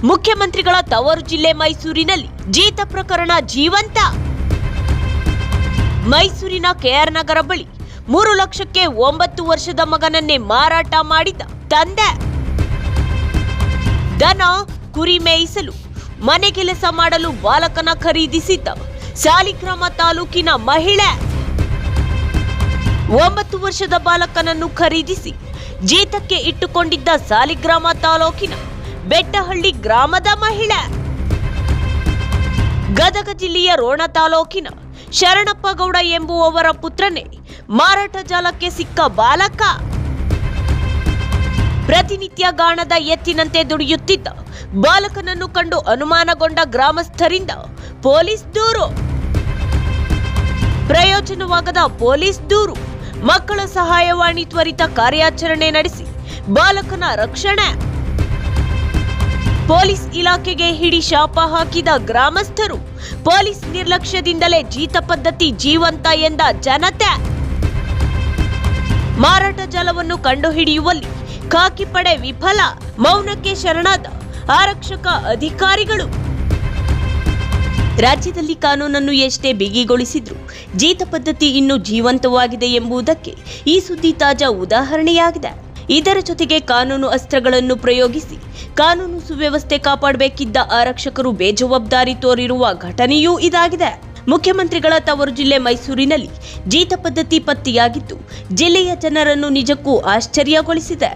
ಮುಖ್ಯಮಂತ್ರಿಗಳ ತವರು ಜಿಲ್ಲೆ ಮೈಸೂರಿನಲ್ಲಿ ಜೀತ ಪ್ರಕರಣ ಜೀವಂತ. ಮೈಸೂರಿನ ಕೆಆರ್ ನಗರ ಬಳಿ 3 ಲಕ್ಷಕ್ಕೆ 9 ವರ್ಷದ ಮಗನನ್ನೇ ಮಾರಾಟ ಮಾಡಿದ ತಂದೆ. ದನ ಕುರಿ ಮೇಯಿಸಲು ಮನೆ ಕೆಲಸ ಮಾಡಲು ಬಾಲಕನ ಖರೀದಿಸಿದ್ದ ಸಾಲಿಗ್ರಾಮ ತಾಲೂಕಿನ ಮಹಿಳೆ. 9 ವರ್ಷದ ಬಾಲಕನನ್ನು ಖರೀದಿಸಿ ಜೀತಕ್ಕೆ ಇಟ್ಟುಕೊಂಡಿದ್ದ ಸಾಲಿಗ್ರಾಮ ತಾಲೂಕಿನ ಬೆಟ್ಟಹಳ್ಳಿ ಗ್ರಾಮದ ಮಹಿಳೆ. ಗದಗ ಜಿಲ್ಲೆಯ ರೋಣ ತಾಲೂಕಿನ ಶರಣಪ್ಪ ಗೌಡ ಎಂಬುವವರ ಪುತ್ರನೇ ಮಾರಾಟ ಜಾಲಕ್ಕೆ ಸಿಕ್ಕ ಬಾಲಕ. ಪ್ರತಿನಿತ್ಯ ಗಾಣದ ಎತ್ತಿನಂತೆ ದುಡಿಯುತ್ತಿದ್ದ ಬಾಲಕನನ್ನು ಕಂಡು ಅನುಮಾನಗೊಂಡ ಗ್ರಾಮಸ್ಥರಿಂದ ಪೊಲೀಸ್ ದೂರು. ಪ್ರಯೋಜನವಾಗದ ಪೊಲೀಸ್ ದೂರು. ಮಕ್ಕಳ ಸಹಾಯವಾಣಿ ತ್ವರಿತ ಕಾರ್ಯಾಚರಣೆ ನಡೆಸಿ ಬಾಲಕನ ರಕ್ಷಣೆ. ಪೊಲೀಸ್ ಇಲಾಖೆಗೆ ಹಿಡಿ ಶಾಪ ಹಾಕಿದ ಗ್ರಾಮಸ್ಥರು. ಪೊಲೀಸ್ ನಿರ್ಲಕ್ಷ್ಯದಿಂದಲೇ ಜೀತ ಪದ್ಧತಿ ಜೀವಂತ ಎಂದ ಜನತೆ. ಮಾರಾಟ ಜಾಲವನ್ನು ಕಂಡುಹಿಡಿಯುವಲ್ಲಿ ಖಾಕಿ ಪಡೆ ವಿಫಲ. ಮೌನಕ್ಕೆ ಶರಣಾದ ಆರಕ್ಷಕ ಅಧಿಕಾರಿಗಳು. ರಾಜ್ಯದಲ್ಲಿ ಕಾನೂನನ್ನು ಎಷ್ಟೇ ಬಿಗಿಗೊಳಿಸಿದ್ರೂ ಜೀತ ಪದ್ಧತಿ ಇನ್ನೂ ಜೀವಂತವಾಗಿದೆ ಎಂಬುದಕ್ಕೆ ಈ ಸುದ್ದಿ ತಾಜಾ ಉದಾಹರಣೆಯಾಗಿದೆ. ಇದರ ಜೊತೆಗೆ ಕಾನೂನು ಅಸ್ತ್ರಗಳನ್ನು ಪ್ರಯೋಗಿಸಿ ಕಾನೂನು ಸುವ್ಯವಸ್ಥೆ ಕಾಪಾಡಬೇಕಿದ್ದ ಆರಕ್ಷಕರು ಬೇಜವಾಬ್ದಾರಿ ತೋರಿರುವ ಘಟನೆಯೂ ಇದಾಗಿದೆ. ಮುಖ್ಯಮಂತ್ರಿಗಳ ತವರು ಜಿಲ್ಲೆ ಮೈಸೂರಿನಲ್ಲಿ ಜೀತ ಪದ್ಧತಿ ಪತ್ತೆಯಾಗಿದ್ದು ಜಿಲ್ಲೆಯ ಜನರನ್ನು ನಿಜಕ್ಕೂ ಆಶ್ಚರ್ಯಗೊಳಿಸಿದೆ.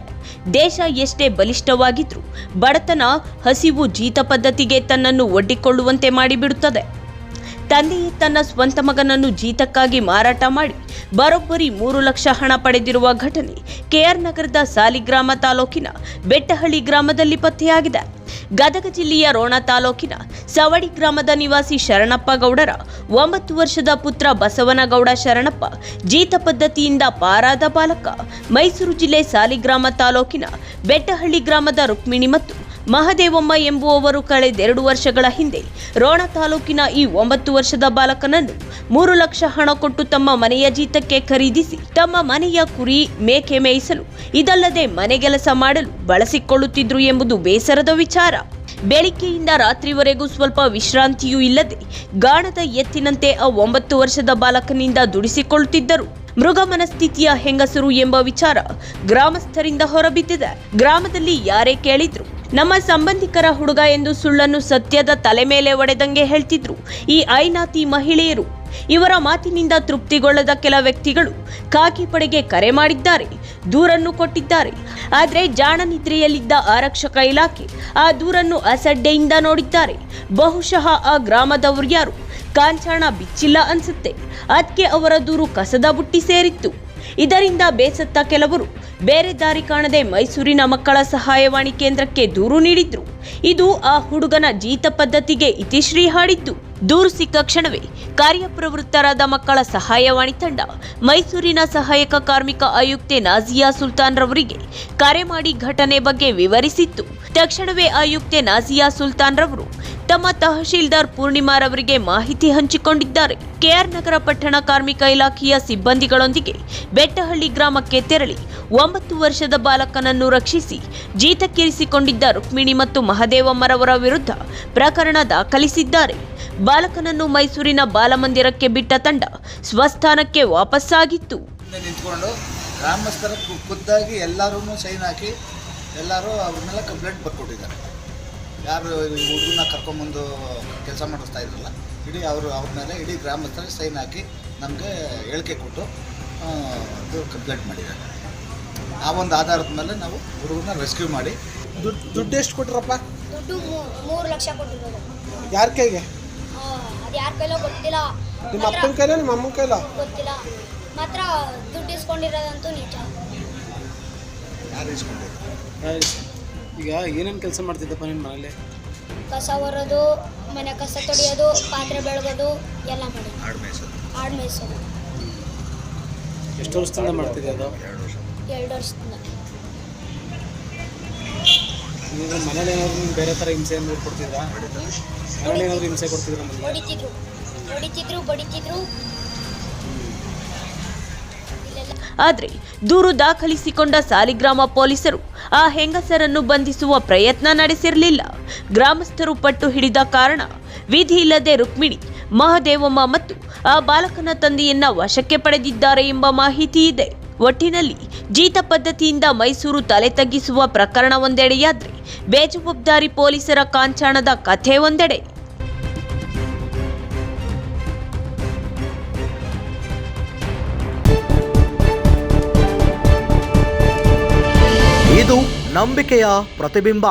ದೇಶ ಎಷ್ಟೇ ಬಲಿಷ್ಠವಾಗಿದ್ರೂ ಬಡತನ, ಹಸಿವು ಜೀತ ಪದ್ಧತಿಗೆ ತನ್ನನ್ನು ಒಡ್ಡಿಕೊಳ್ಳುವಂತೆ ಮಾಡಿಬಿಡುತ್ತದೆ. ತಂದೆಯೇ ತನ್ನ ಸ್ವಂತ ಮಗನನ್ನು ಜೀತಕ್ಕಾಗಿ ಮಾರಾಟ ಮಾಡಿ ಬರೋಬ್ಬರಿ 3 ಲಕ್ಷ ಹಣ ಪಡೆದಿರುವ ಘಟನೆ ಕೆಆರ್ ನಗರದ ಸಾಲಿಗ್ರಾಮ ತಾಲೂಕಿನ ಬೆಟ್ಟಹಳ್ಳಿ ಗ್ರಾಮದಲ್ಲಿ ಪತ್ತೆಯಾಗಿದೆ. ಗದಗ ಜಿಲ್ಲೆಯ ರೋಣ ತಾಲೂಕಿನ ಸವಡಿ ಗ್ರಾಮದ ನಿವಾಸಿ ಶರಣಪ್ಪ ಗೌಡರ 9 ವರ್ಷದ ಪುತ್ರ ಬಸವನಗೌಡ ಶರಣಪ್ಪ ಜೀತ ಪದ್ಧತಿಯಿಂದ ಪಾರಾದ ಬಾಲಕ. ಮೈಸೂರು ಜಿಲ್ಲೆ ಸಾಲಿಗ್ರಾಮ ತಾಲೂಕಿನ ಬೆಟ್ಟಹಳ್ಳಿ ಗ್ರಾಮದ ರುಕ್ಮಿಣಿ ಮತ್ತು ಮಹದೇವಮ್ಮ ಎಂಬುವವರು ಕಳೆದ 2 ವರ್ಷಗಳ ಹಿಂದೆ ರೋಣ ತಾಲೂಕಿನ ಈ 9 ವರ್ಷದ ಬಾಲಕನನ್ನು 3 ಲಕ್ಷ ಹಣ ಕೊಟ್ಟು ತಮ್ಮ ಮನೆಯ ಜೀತಕ್ಕೆ ಖರೀದಿಸಿ ತಮ್ಮ ಮನೆಯ ಕುರಿ ಮೇಕೆ ಮೇಯಿಸಲು ಇದಲ್ಲದೆ ಮನೆಗೆಲಸ ಮಾಡಲು ಬಳಸಿಕೊಳ್ಳುತ್ತಿದ್ರು ಎಂಬುದು ಬೇಸರದ ವಿಚಾರ. ಬೆಳಿಗ್ಗೆಯಿಂದ ರಾತ್ರಿವರೆಗೂ ಸ್ವಲ್ಪ ವಿಶ್ರಾಂತಿಯೂ ಇಲ್ಲದೆ ಗಾಣದ ಎತ್ತಿನಂತೆ ಆ 9 ವರ್ಷದ ಬಾಲಕನಿಂದ ದುಡಿಸಿಕೊಳ್ಳುತ್ತಿದ್ದರು. ಮೃಗ ಮನಸ್ಥಿತಿಯ ಹೆಂಗಸರು ಎಂಬ ವಿಚಾರ ಗ್ರಾಮಸ್ಥರಿಂದ ಹೊರಬಿದ್ದಿದೆ. ಗ್ರಾಮದಲ್ಲಿ ಯಾರೇ ಕೇಳಿದ್ರು ನಮ್ಮ ಸಂಬಂಧಿಕರ ಹುಡುಗ ಎಂದು ಸುಳ್ಳನ್ನು ಸತ್ಯದ ತಲೆ ಮೇಲೆ ಒಡೆದಂಗೆ ಹೇಳ್ತಿದ್ರು ಈ ಐನಾತಿ ಮಹಿಳೆಯರು. ಇವರ ಮಾತಿನಿಂದ ತೃಪ್ತಿಗೊಳ್ಳದ ಕೆಲ ವ್ಯಕ್ತಿಗಳು ಖಾಕಿ ಪಡೆಗೆ ಕರೆ ಮಾಡಿದ್ದಾರೆ, ದೂರನ್ನು ಕೊಟ್ಟಿದ್ದಾರೆ. ಆದರೆ ಜಾಣ ನಿದ್ರೆಯಲ್ಲಿದ್ದ ಆರಕ್ಷಕ ಇಲಾಖೆ ಆ ದೂರನ್ನು ಅಸಡ್ಡೆಯಿಂದ ನೋಡಿದ್ದಾರೆ. ಬಹುಶಃ ಆ ಗ್ರಾಮದವರು ಯಾರು ಕಾಂಚಾಣ ಬಿಚ್ಚಿಲ್ಲ ಅನ್ಸುತ್ತೆ. ಅದಕ್ಕೆ ಅವರ ದೂರು ಕಸದ ಬುಟ್ಟಿ ಸೇರಿತ್ತು. ಇದರಿಂದ ಬೇಸತ್ತ ಕೆಲವರು ಬೇರೆ ದಾರಿ ಕಾಣದೆ ಮೈಸೂರಿನ ಮಕ್ಕಳ ಸಹಾಯವಾಣಿ ಕೇಂದ್ರಕ್ಕೆ ದೂರು ನೀಡಿದ್ರು. ಇದು ಆ ಹುಡುಗನ ಜೀತ ಪದ್ಧತಿಗೆ ಇತಿಶ್ರೀ ಹಾಡಿತ್ತು. ದೂರು ಸಿಕ್ಕ ಕ್ಷಣವೇ ಕಾರ್ಯಪ್ರವೃತ್ತರಾದ ಮಕ್ಕಳ ಸಹಾಯವಾಣಿ ತಂಡ ಮೈಸೂರಿನ ಸಹಾಯಕ ಕಾರ್ಮಿಕ ಆಯುಕ್ತೆ ನಾಜಿಯಾ ಸುಲ್ತಾನ್ ರವರಿಗೆ ಕರೆ ಮಾಡಿ ಘಟನೆ ಬಗ್ಗೆ ವಿವರಿಸಿತ್ತು. ತಕ್ಷಣವೇ ಆಯುಕ್ತೆ ನಾಜಿಯಾ ಸುಲ್ತಾನ್ ರವರು ತಮ್ಮ ತಹಶೀಲ್ದಾರ್ ಪೂರ್ಣಿಮಾರವರಿಗೆ ಮಾಹಿತಿ ಹಂಚಿಕೊಂಡಿದ್ದಾರೆ. ಕೆಆರ್ ನಗರ ಪಟ್ಟಣ ಕಾರ್ಮಿಕ ಇಲಾಖೆಯ ಸಿಬ್ಬಂದಿಗಳೊಂದಿಗೆ ಬೆಟ್ಟಹಳ್ಳಿ ಗ್ರಾಮಕ್ಕೆ ತೆರಳಿ 9 ವರ್ಷದ ಬಾಲಕನನ್ನು ರಕ್ಷಿಸಿ ಜೀತಕ್ಕಿರಿಸಿಕೊಂಡಿದ್ದ ರುಕ್ಮಿಣಿ ಮತ್ತು ಮಹದೇವಮ್ಮರವರ ವಿರುದ್ಧ ಪ್ರಕರಣ ದಾಖಲಿಸಿದ್ದಾರೆ. ಬಾಲಕನನ್ನು ಮೈಸೂರಿನ ಬಾಲಮಂದಿರಕ್ಕೆ ಬಿಟ್ಟ ತಂಡ ಸ್ವಸ್ಥಾನಕ್ಕೆ ವಾಪಸ್ಸಾಗಿತ್ತು. ನಿಂತ್ಕೊಂಡು ಗ್ರಾಮಸ್ಥರ ಖುದ್ದಾಗಿ ಎಲ್ಲರೂ ಸೈನ್ ಹಾಕಿ ಎಲ್ಲರೂ ಅವ್ರನ್ನೆಲ್ಲ ಕಂಪ್ಲೇಂಟ್ ಬರ್ಕೊಟ್ಟಿದ್ದಾರೆ. ಯಾರು ಹುಡುಗನ ಕರ್ಕೊಂಬಂದು ಕೆಲಸ ಮಾಡಿಸ್ತಾ ಇದ್ರಲ್ಲ, ಅವ್ರ ಮೇಲೆ ಇಡೀ ಗ್ರಾಮಸ್ಥರಿಗೆ ಸೈನ್ ಹಾಕಿ ನಮಗೆ ಹೇಳಿಕೆ ಕೊಟ್ಟು ಅದು ಕಂಪ್ಲೇಂಟ್ ಮಾಡಿದ್ದಾರೆ. ಆ ಒಂದು ಆಧಾರದ ಮೇಲೆ ನಾವು ಹುಡುಗನ ರೆಸ್ಕ್ಯೂ ಮಾಡಿ. ದುಡ್ಡು ಎಷ್ಟು ಕೊಟ್ಟರಪ್ಪ? ದುಡ್ಡು 3 ಲಕ್ಷ ಕೊಟ್ಟಿರೋದು. ಯಾರ ಕೈಗೆ? ಅದು ಯಾರ ಕೈಲೋ ಗೊತ್ತಿಲ್ಲ. ನಿಮ್ಮ ಅಪ್ಪನ ಕೈಲೋ ನಿಮ್ಮ ಅಮ್ಮನ ಕೈಲೋ ಗೊತ್ತಿಲ್ಲ. ಮಾತ್ರ ದುಡ್ಡು ಇಸ್ಕೊಂಡಿರೋದಂತೂ ನಿಜ. ಯಾರು ಇಸ್ಕೊಂಡಿದ್ರು? ಈಗ ಏನೇನು ಕೆಲಸ ಮಾಡ್ತಿದ್ದಪ್ಪ ನಿಮ್ಮ ಮನೇಲಿ? ಕಸ ಹೊರೋದು, ಮನೆ ಕಸ ತೊಳೆಯೋದು, ಪಾತ್ರೆ ಬೆಳಗೋದು ಎಲ್ಲ ಮಾಡಿ. ಆಡು ಮೇಯಿಸೋದು. ಎಷ್ಟು ವರ್ಷದಿಂದ ಮಾಡ್ತಿದ್ದೆ ಅದು? 2 ವರ್ಷದಿಂದ. ಈಗ ಮನೇಲಿ ಏನಾದ್ರು ಬೇರೆ ಥರ ಹಿಂಸೆ ಏನಾದ್ರು ಕೊಡ್ತಿದ್ರಾ? ಮನೇಲಿ ಏನಾದ್ರು ಹಿಂಸೆ ಕೊಡ್ತಿದ್ರ? ಹೊಡಿತಿದ್ರು ಬಡಿತಿದ್ರು. ಆದರೆ ದೂರು ದಾಖಲಿಸಿಕೊಂಡ ಸಾಲಿಗ್ರಾಮ ಪೊಲೀಸರು ಆ ಹೆಂಗಸರನ್ನು ಬಂಧಿಸುವ ಪ್ರಯತ್ನ ನಡೆಸಿರಲಿಲ್ಲ. ಗ್ರಾಮಸ್ಥರು ಪಟ್ಟು ಹಿಡಿದ ಕಾರಣ ವಿಧಿ ಇಲ್ಲದೆ ರುಕ್ಮಿಣಿ, ಮಹದೇವಮ್ಮ ಮತ್ತು ಆ ಬಾಲಕನ ತಂದೆಯನ್ನ ವಶಕ್ಕೆ ಪಡೆದಿದ್ದಾರೆ ಎಂಬ ಮಾಹಿತಿ ಇದೆ. ಒಟ್ಟಿನಲ್ಲಿ ಜೀತ ಪದ್ಧತಿಯಿಂದ ಮೈಸೂರು ತಲೆ ತಗ್ಗಿಸುವ ಪ್ರಕರಣ ಒಂದೆಡೆಯಾದ್ರೆ, ಬೇಜವಾಬ್ದಾರಿ ಪೊಲೀಸರ ಕಾಂಚಾಣದ ಕಥೆ ಒಂದೆಡೆ. ಇದು ನಂಬಿಕೆಯ ಪ್ರತಿಬಿಂಬ.